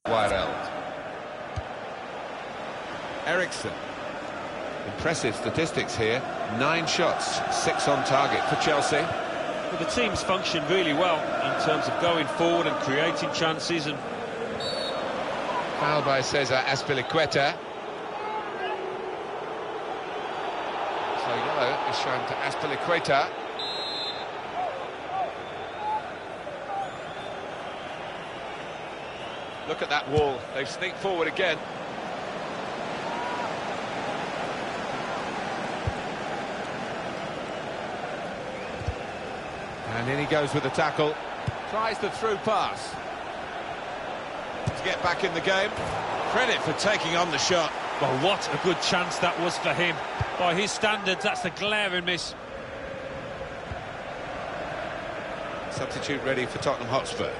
Wild. Eriksson. Impressive statistics here. 9 shots, 6 on target for Chelsea. Well, the team's functioned really well in terms of going forward and creating chances. And foul by Cesar Azpilicueta. So yellow is shown to Azpilicueta. Look at that wall. They've sneaked forward again. And in he goes with the tackle. Tries the through pass. To get back in the game. Credit for taking on the shot. well, what a good chance that was for him. By his standards, that's a glaring miss. Substitute ready for Tottenham Hotspur.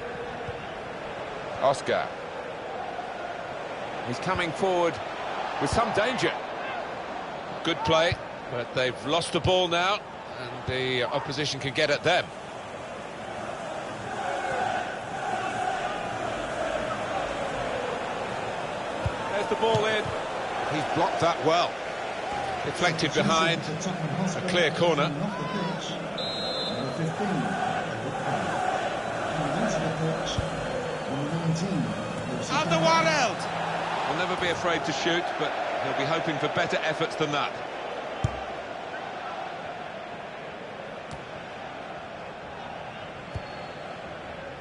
Oscar. He's coming forward with some danger. Good play, but they've lost the ball now, and the opposition can get at them. There's the ball in. He's blocked that well. Deflected behind. A clear corner. Underwild! Will never be afraid to shoot, but he'll be hoping for better efforts than that.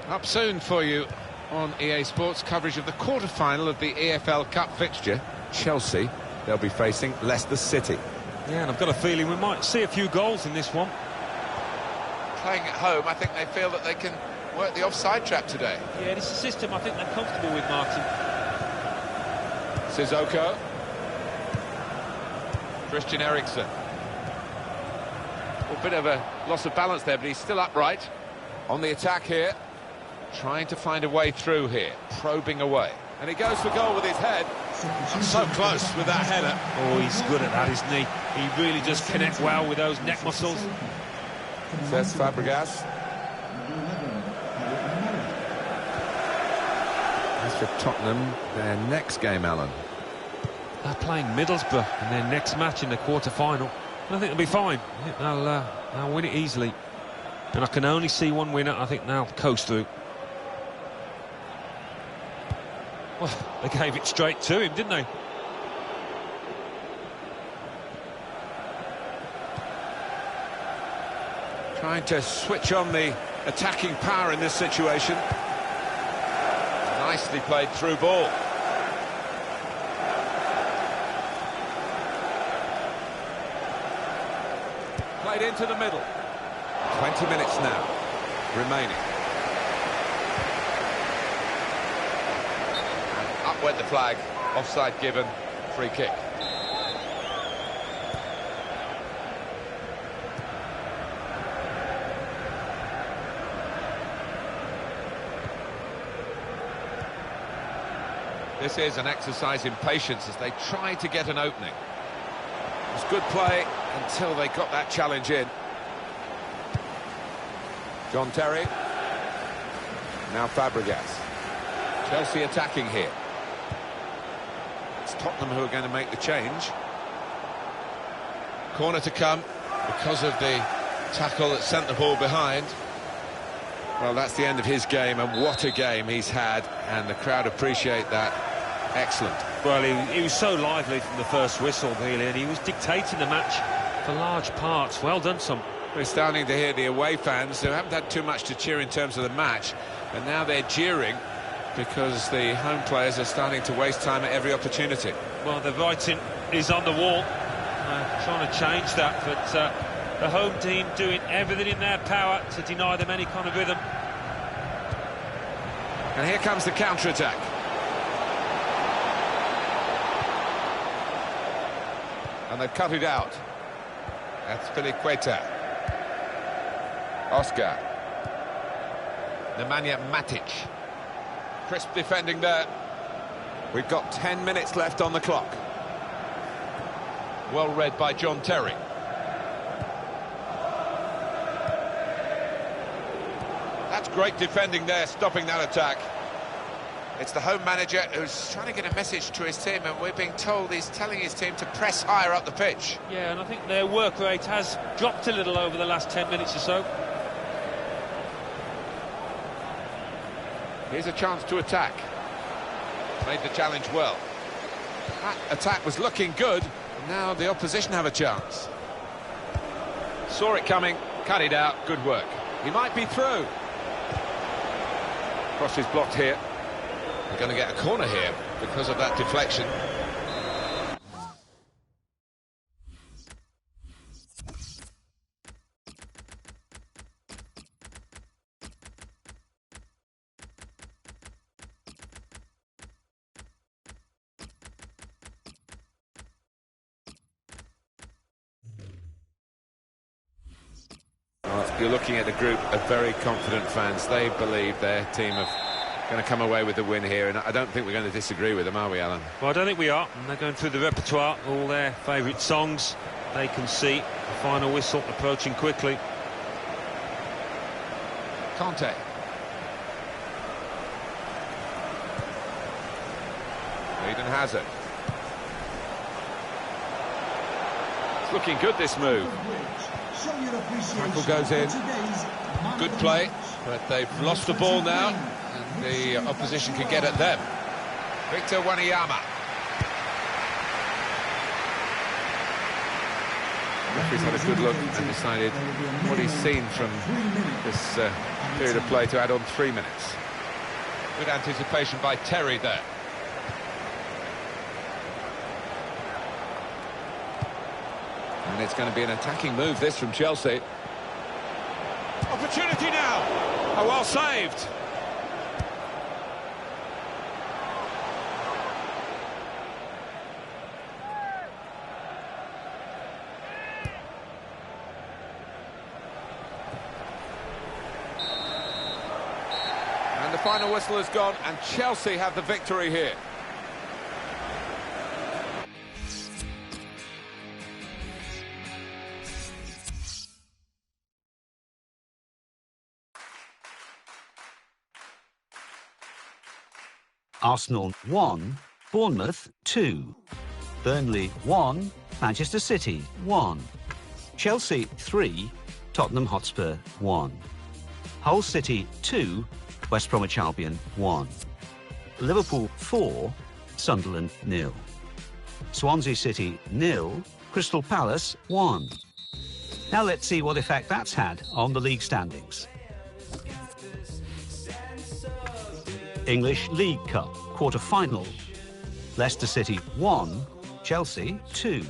Up soon for you on EA Sports, coverage of the quarter-final of the EFL Cup fixture. Chelsea, they'll be facing Leicester City. Yeah, and I've got a feeling we might see a few goals in this one. Playing at home, I think they feel that they can work the offside trap today. Yeah, it's a system I think they're comfortable with, Martin. Sissoko. Christian Eriksen. A bit of a loss of balance there, but he's still upright. On the attack here. Trying to find a way through here. Probing away. And he goes for goal with his head. So close with that header. Oh, he's good at that, isn't he? He really does connect well with those neck muscles. Says Fabregas. As for Tottenham, their next game, Alan. They're playing Middlesbrough in their next match in the quarter-final. I think they'll be fine. I think they'll win it easily. And I can only see one winner. I think they'll coast through. Well, they gave it straight to him, didn't they? Trying to switch on the attacking power in this situation. Nicely played through ball. Played into the middle. 20 minutes now remaining. And up went the flag. Offside given. Free kick. This is an exercise in patience as they try to get an opening. It was good play until they got that challenge in. John Terry. Now Fabregas. Chelsea attacking here. It's Tottenham who are going to make the change. Corner to come because of the tackle that sent the ball behind. Well, that's the end of his game, and what a game he's had, and the crowd appreciate that. Excellent. Well, he was so lively from the first whistle, really, and he was dictating the match for large parts. Well done, son. We're starting to hear the away fans who haven't had too much to cheer in terms of the match, and now they're jeering because the home players are starting to waste time at every opportunity. Well, the writing is on the wall, trying to change that, but the home team doing everything in their power to deny them any kind of rhythm. And here comes the counter-attack. And they've cut it out. That's Azpilicueta. Oscar. Nemanja Matic. Crisp defending there. We've got 10 minutes left on the clock. Well read by John Terry. That's great defending there, stopping that attack. It's the home manager who's trying to get a message to his team, and we're being told he's telling his team to press higher up the pitch. Yeah, and I think their work rate has dropped a little over the last 10 minutes or so. Here's a chance to attack. Made the challenge well. That attack was looking good. Now the opposition have a chance. Saw it coming, cut it out, good work. He might be through. Cross is blocked here. They're going to get a corner here because of that deflection. Well, you're looking at a group of very confident fans. They believe their team are going to come away with the win here, and I don't think we're going to disagree with them, are we, Alan? Well, I don't think we are. And they're going through the repertoire, all their favourite songs. They can see the final whistle approaching quickly. Conte. Eden Hazard. It's looking good, this move. Tackle goes in. Good play, but they've lost the ball now, and the opposition can get at them. Victor Wanyama. The referee's had a good look and decided what he's seen from this period of play to add on 3 minutes. Good anticipation by Terry there. And it's going to be an attacking move, this, from Chelsea. Opportunity now! Oh, well saved! And the final whistle has gone, and Chelsea have the victory here. Arsenal 1, Bournemouth 2, Burnley 1, Manchester City 1, Chelsea 3, Tottenham Hotspur 1, Hull City 2, West Bromwich Albion 1, Liverpool 4, Sunderland 0, Swansea City 0, Crystal Palace 1. Now let's see what effect that's had on the league standings. English League Cup quarter-final. Leicester City 1, Chelsea 2.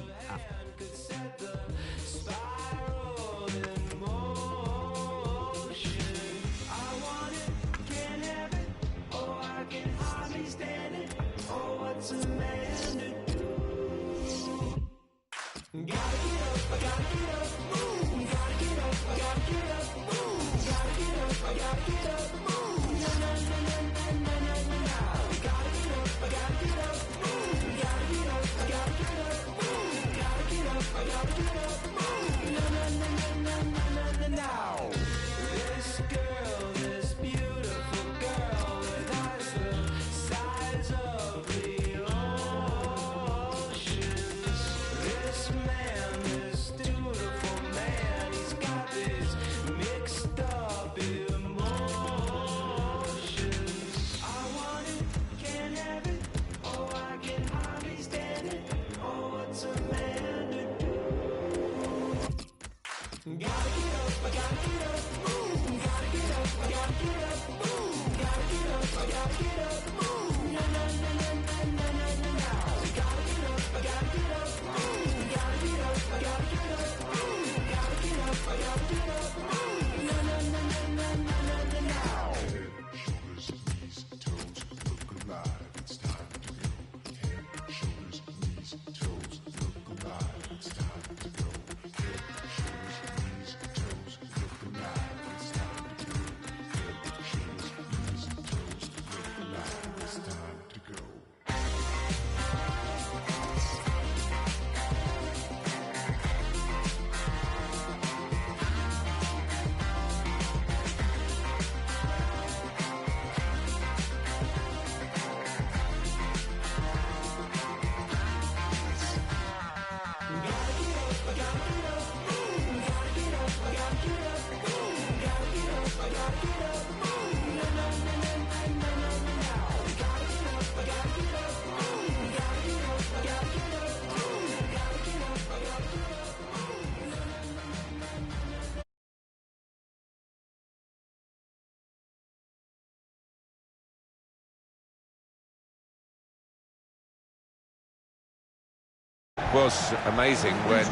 was amazing when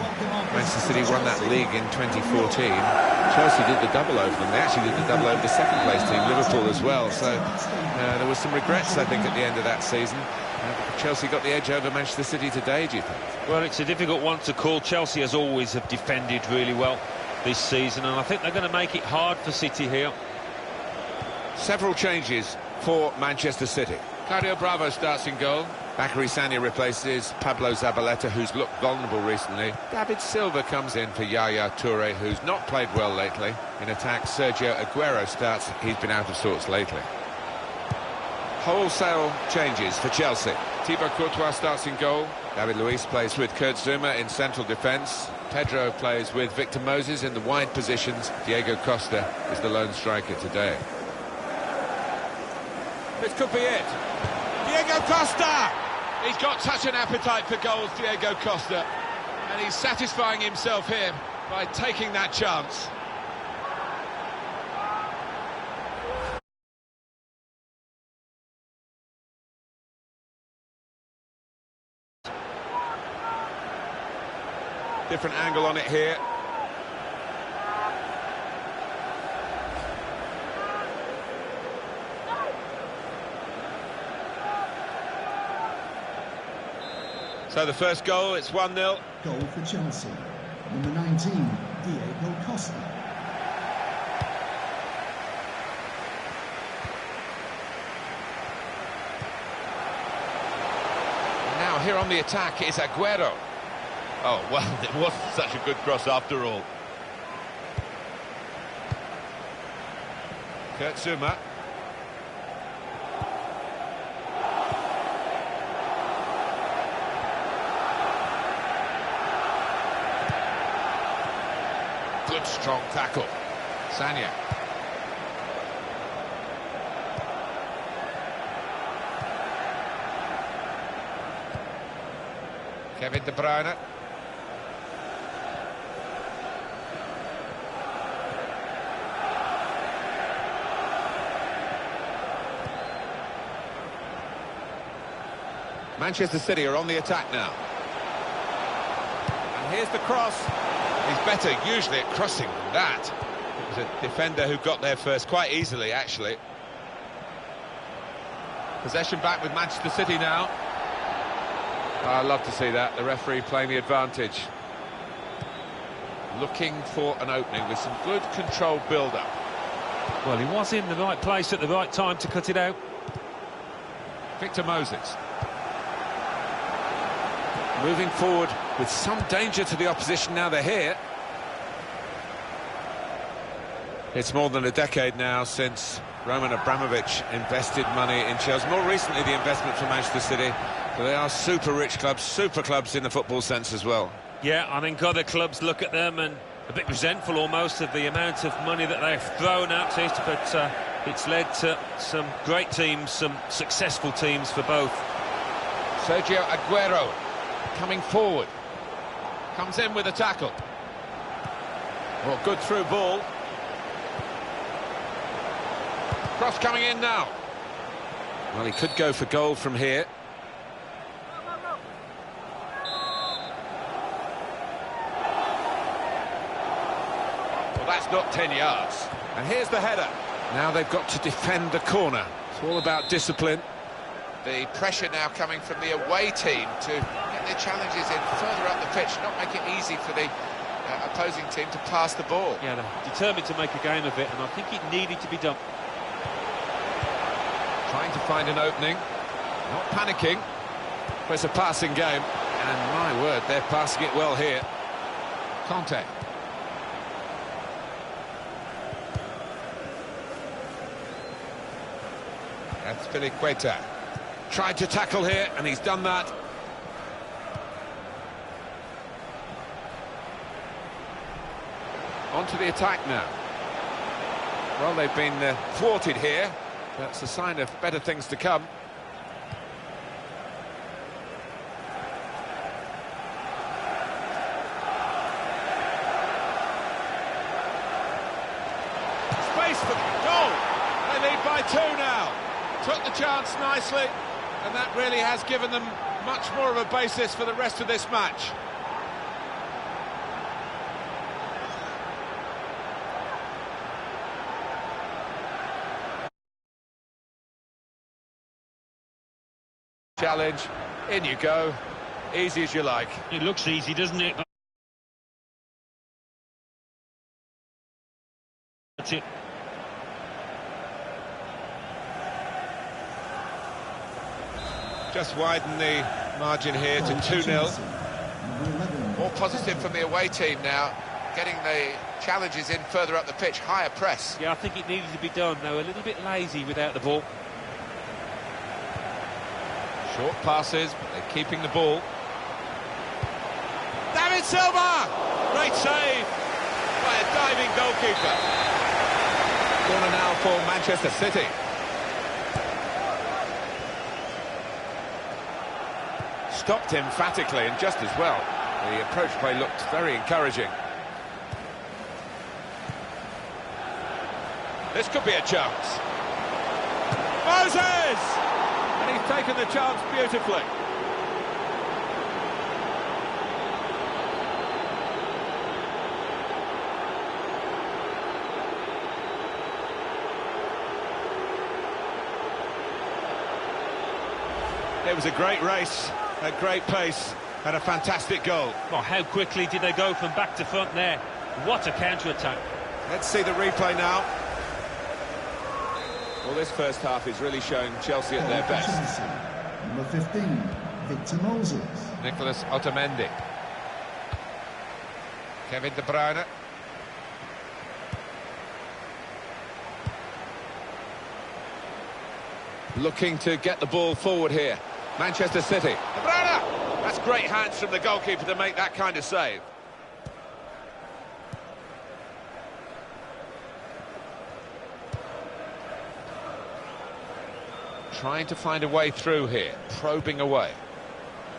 Manchester City won that league in 2014. Chelsea did the double over them. They actually did the double over the second-place team, Liverpool, as well. So there was some regrets, I think, at the end of that season. Chelsea got the edge over Manchester City today, do you think? Well, it's a difficult one to call. Chelsea, as always, have defended really well this season, and I think they're going to make it hard for City here. Several changes for Manchester City. Claudio Bravo starts in goal. Bakary Sagna replaces Pablo Zabaleta, who's looked vulnerable recently. David Silva comes in for Yaya Toure, who's not played well lately. In attack, Sergio Aguero starts. He's been out of sorts lately. Wholesale changes for Chelsea. Thibaut Courtois starts in goal. David Luiz plays with Kurt Zouma in central defence. Pedro plays with Victor Moses in the wide positions. Diego Costa is the lone striker today. This could be it. Diego Costa! He's got such an appetite for goals, Diego Costa. And he's satisfying himself here by taking that chance. Different angle on it here. So the first goal, it's 1-0. Goal for Chelsea. Number 19, Diego Costa. Now here on the attack is Aguero. Oh, well, it wasn't such a good cross after all. Kurt Zouma. Good strong tackle. Sagna. Kevin De Bruyne. Manchester City are on the attack now. And here's the cross. He's better usually at crossing than that. It was a defender who got there first, quite easily, actually. Possession back with Manchester City now. Oh, I love to see that, the referee playing the advantage. Looking for an opening with some good controlled build-up. Well, he was in the right place at the right time to cut it out. Victor Moses. Moving forward with some danger to the opposition now they're here. It's more than a decade now since Roman Abramovich invested money in Chelsea. More recently, the investment from Manchester City. But they are super rich clubs, super clubs in the football sense as well. Yeah, I think other clubs look at them and a bit resentful almost of the amount of money that they've thrown at it, but it's led to some great teams, some successful teams for both. Sergio Aguero coming forward. Comes in with a tackle. Well, good through ball. Cross coming in now. Well, he could go for goal from here. Well, that's not 10 yards. And here's the header. Now they've got to defend the corner. It's all about discipline. The pressure now coming from the away team to get their challenges in further up the pitch, not make it easy for the opposing team to pass the ball. Yeah, they're determined to make a game of it, and I think it needed to be done. Trying to find an opening, not panicking. But it's a passing game, and my word, they're passing it well here. Conte. That's Filiqueta. Tried to tackle here, and he's done that. On to the attack now. Well, they've been thwarted here. That's a sign of better things to come. Space for the goal. They lead by 2 now. Took the chance nicely, and that really has given them much more of a basis for the rest of this match. Challenge, in you go, easy as you like. It looks easy, doesn't it? That's it. Just widen the margin here to 2-0. More positive from the away team now, getting the challenges in further up the pitch, higher press. Yeah, I think it needed to be done. They were a little bit lazy without the ball. Short passes, but they're keeping the ball. David Silva! Great save by a diving goalkeeper. Corner now for Manchester City. Stopped emphatically and just as well. The approach play looked very encouraging. This could be a chance. Moses! And he's taken the chance beautifully. It was a great race, a great pace, and a fantastic goal. Oh, how quickly did they go from back to front there? What a counter-attack. Let's see the replay now. Well, this first half is really showing Chelsea at their best. Number 15, Victor Moses. Nicholas Otamendi. Kevin De Bruyne. Looking to get the ball forward here. Manchester City. De Bruyne! That's great hands from the goalkeeper to make that kind of save. Trying to find a way through here, probing away.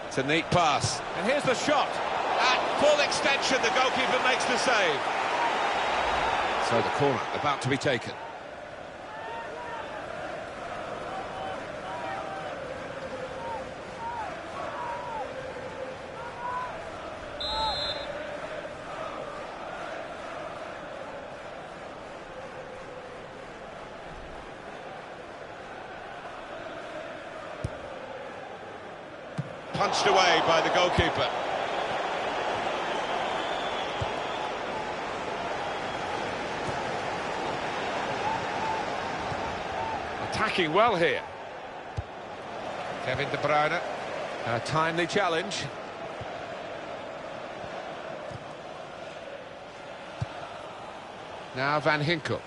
It's a neat pass. And here's the shot. At full extension, the goalkeeper makes the save. So the corner about to be taken. Punched away by the goalkeeper. Attacking well here. Kevin De Bruyne. A timely challenge. Now Van Ginkel.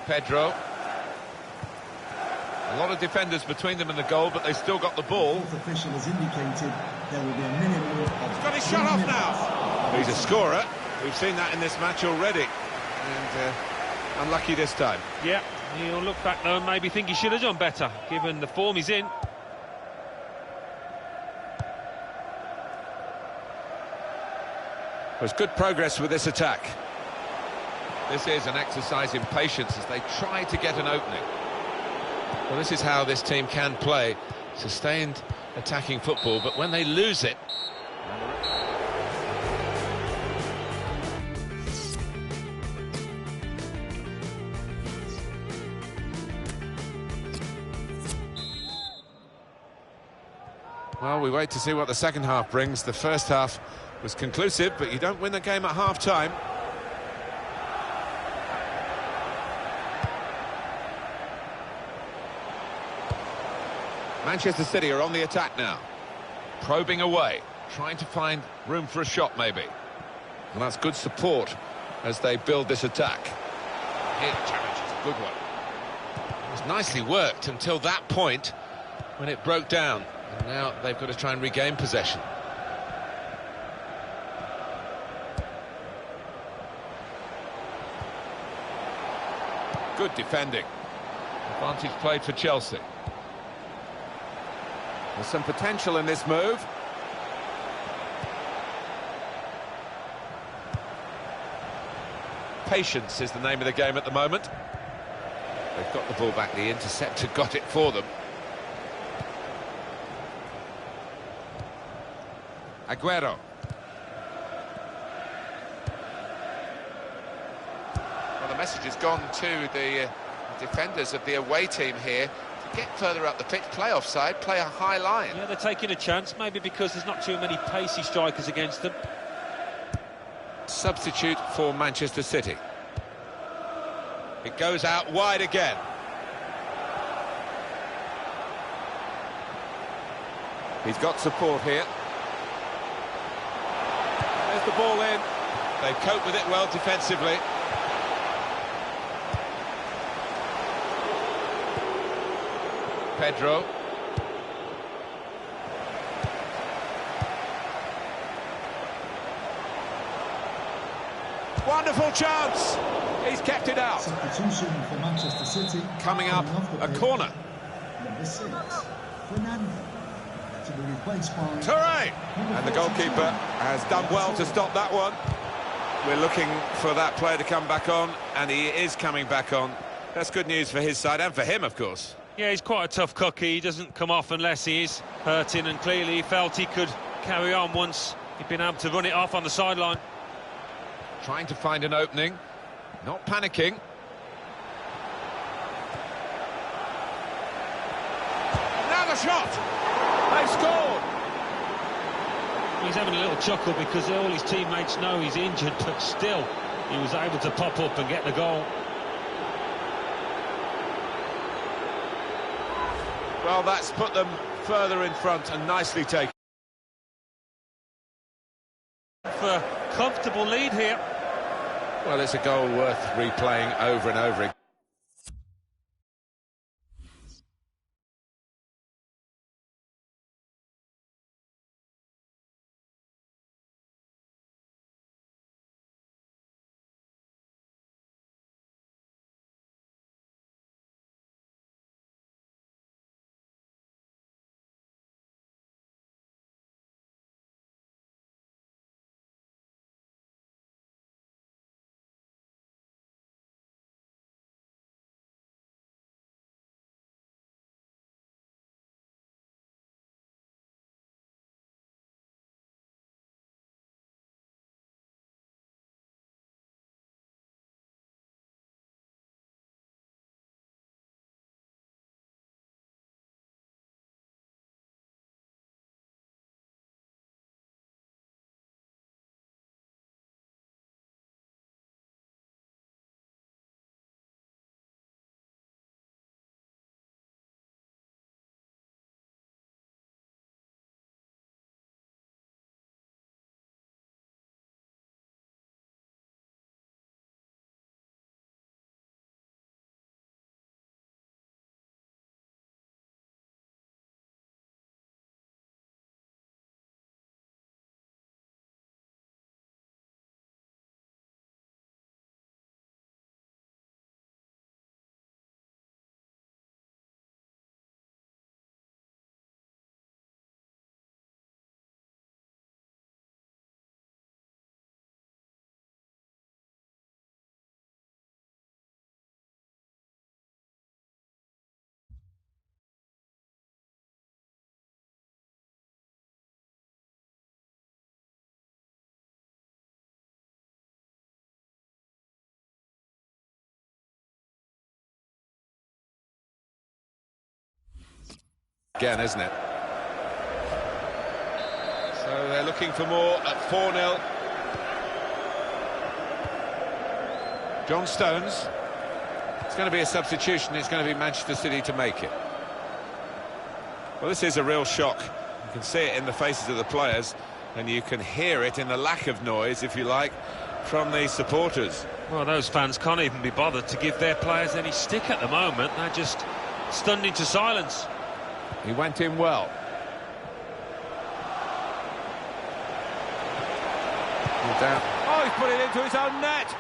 Pedro. A lot of defenders between them and the goal, but they still got the ball. The official has indicated there will be a minimum of... He's got his shot off now. He's a scorer. We've seen that in this match already. And unlucky this time. Yeah, he'll look back though and maybe think he should have done better, given the form he's in. There's good progress with this attack. This is an exercise in patience as they try to get an opening. Well, this is how this team can play. Sustained attacking football, but when they lose it... Well, we wait to see what the second half brings. The first half was conclusive, but you don't win the game at half-time. Manchester City are on the attack now. Probing away, trying to find room for a shot maybe. And that's good support as they build this attack. Here, the challenge is a good one. It was nicely worked until that point when it broke down. And now they've got to try and regain possession. Good defending. Advantage played for Chelsea. There's some potential in this move. Patience is the name of the game at the moment. They've got the ball back, the interceptor got it for them. Aguero. Well, the message has gone to the defenders of the away team here to get further up the pitch, play offside, play a high line. Yeah, they're taking a chance, maybe because there's not too many pacey strikers against them. Substitute for Manchester City. It goes out wide again. He's got support here. There's the ball in. They cope with it well defensively. Pedro. Wonderful chance. He's kept it out. Substitution for Manchester City. Coming up, a corner. Number 6, Fernando. To be replaced by Toure! And the goalkeeper has done well to stop that one. We're looking for that player to come back on, and he is coming back on. That's good news for his side, and for him, of course. Yeah, he's quite a tough cookie. He doesn't come off unless he is hurting, and clearly he felt he could carry on once he'd been able to run it off on the sideline. Trying to find an opening, not panicking. Now the shot! They've scored! He's having a little chuckle because all his teammates know he's injured, but still, he was able to pop up and get the goal. Well, that's put them further in front and nicely taken. For a comfortable lead here. Well, it's a goal worth replaying over and over again. Again, isn't it? So they're looking for more at 4-0. John Stones. It's going to be a substitution. It's going to be Manchester City to make it. Well, this is a real shock. You can see it in the faces of the players, and you can hear it in the lack of noise, if you like, from the supporters. Well, those fans can't even be bothered to give their players any stick at the moment. They're just stunned into silence. He went in well. Down. Oh, he's put it into his own net.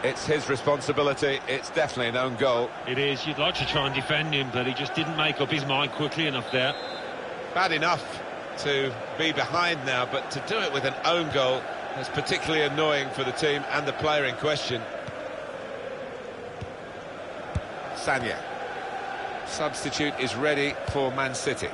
It's his responsibility. It's definitely an own goal. It is. You'd like to try and defend him, but he just didn't make up his mind quickly enough there. Bad enough to be behind now, but to do it with an own goal is particularly annoying for the team and the player in question. Sanya. Substitute is ready for Man City.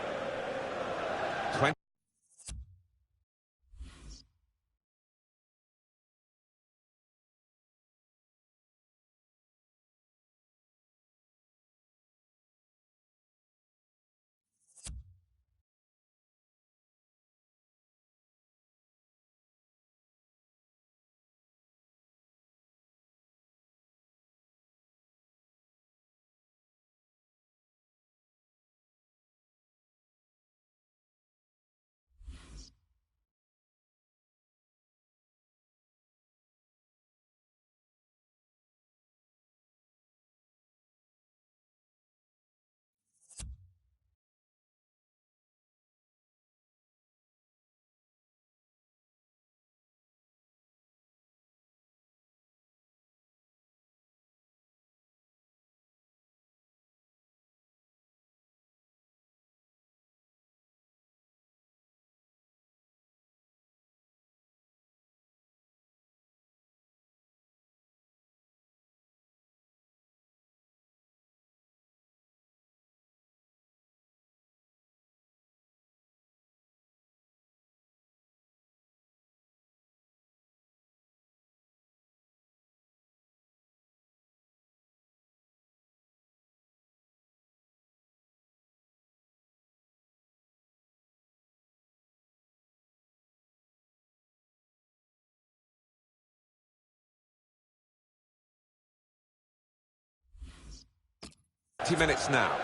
20 minutes now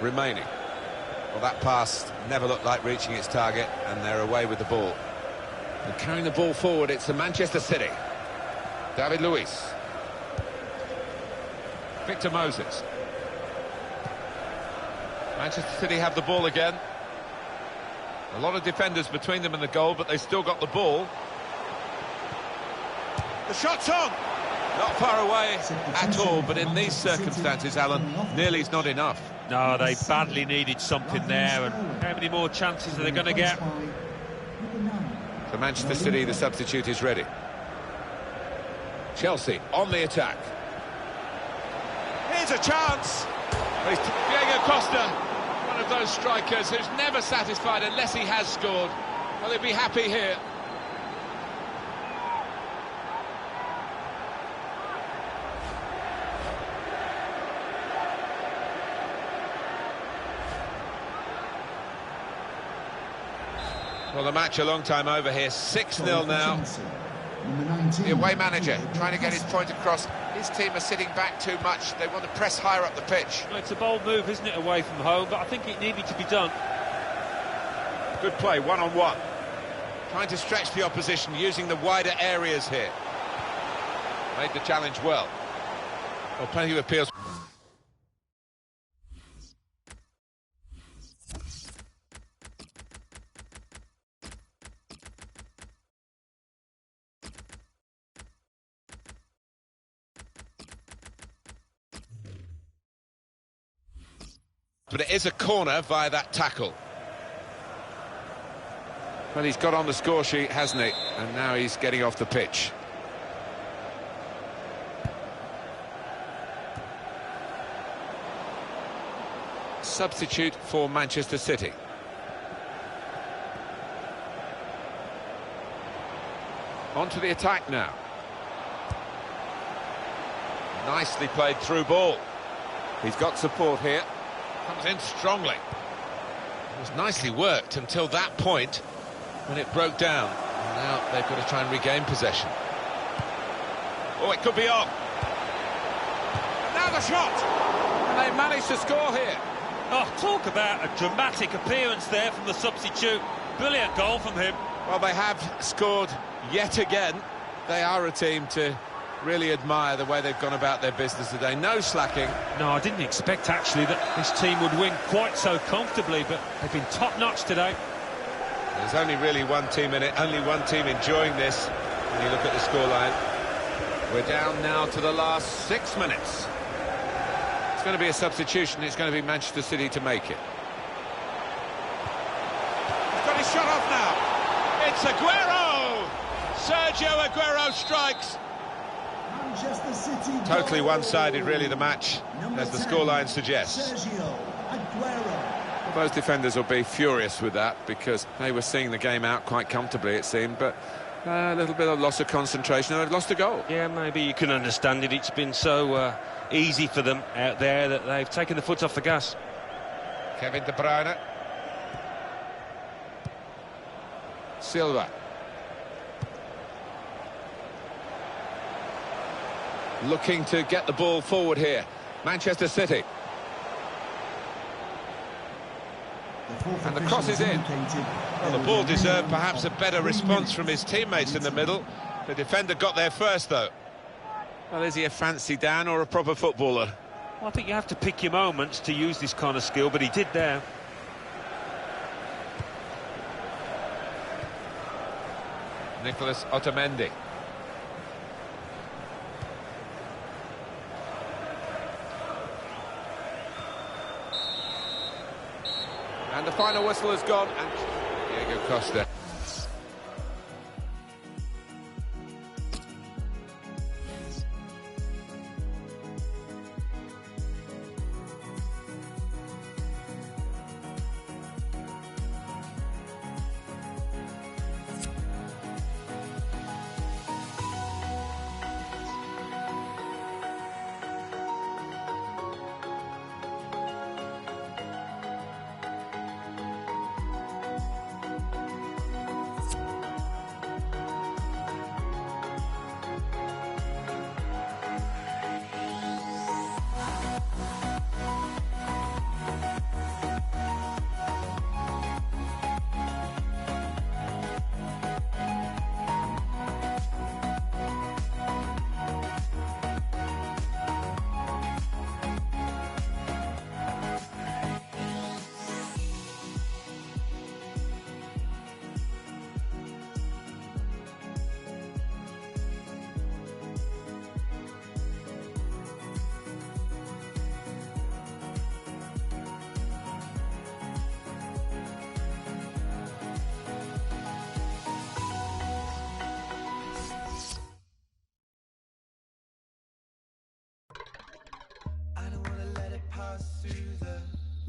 remaining. Well, that pass never looked like reaching its target, and they're away with the ball. And carrying the ball forward, it's the Manchester City. David Luiz. Victor Moses. Manchester City have the ball again. A lot of defenders between them and the goal, but they've still got the ball. The shot's on! Not far away at all, but in these circumstances, Alan, nearly is not enough. No, they badly needed something there, and how many more chances are they going to get? For Manchester City, the substitute is ready. Chelsea on the attack. Here's a chance! Diego Costa, one of those strikers who's never satisfied unless he has scored. Well, he'll be happy here. Well, the match a long time over here, 6-0 now. The away manager trying to get his point across. His team are sitting back too much. They want to press higher up the pitch. Well, it's a bold move, isn't it, away from home, but I think it needed to be done. Good play, one-on-one. Trying to stretch the opposition, using the wider areas here. Made the challenge well. Well, plenty of appeals. But it is a corner via that tackle. Well, he's got on the score sheet, hasn't he? And now he's getting off the pitch. Substitute for Manchester City. On to the attack now. Nicely played through ball. He's got support here. Comes in strongly. It was nicely worked until that point when it broke down. And now they've got to try and regain possession. Oh, it could be on. And now the shot! And they managed to score here. Oh, talk about a dramatic appearance there from the substitute. Brilliant goal from him. Well, they have scored yet again. They are a team to really admire the way they've gone about their business today. No slacking. No, I didn't expect, actually, that this team would win quite so comfortably, but they've been top-notch today. There's only really one team in it, only one team enjoying this when you look at the scoreline. We're down now to the last 6 minutes. It's going to be a substitution. It's going to be Manchester City to make it. He's got He's shot off now. It's Aguero! Sergio Aguero strikes. Manchester City Totally goal. one-sided, really, the match, Number as the 10, scoreline suggests. Sergio Aguero. Both defenders will be furious with that because they were seeing the game out quite comfortably, it seemed, but a little bit of loss of concentration and they've lost a goal. Yeah, maybe you can understand it. It's been so easy for them out there that they've taken the foot off the gas. Kevin De Bruyne. Silva. Looking to get the ball forward here. Manchester City. And the cross is in. Well, the ball deserved perhaps a better response from his teammates in the middle. The defender got there first, though. Well, is he a fancy Dan or a proper footballer? Well, I think you have to pick your moments to use this kind of skill, but he did there. Nicolas Otamendi. And the final whistle has gone, and Diego Costa.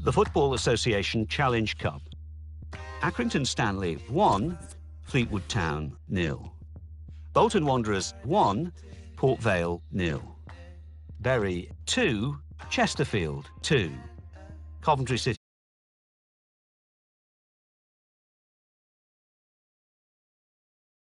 The Football Association Challenge Cup. Accrington Stanley 1, Fleetwood Town 0. Bolton Wanderers 1, Port Vale 0. Bury 2, Chesterfield 2. Coventry City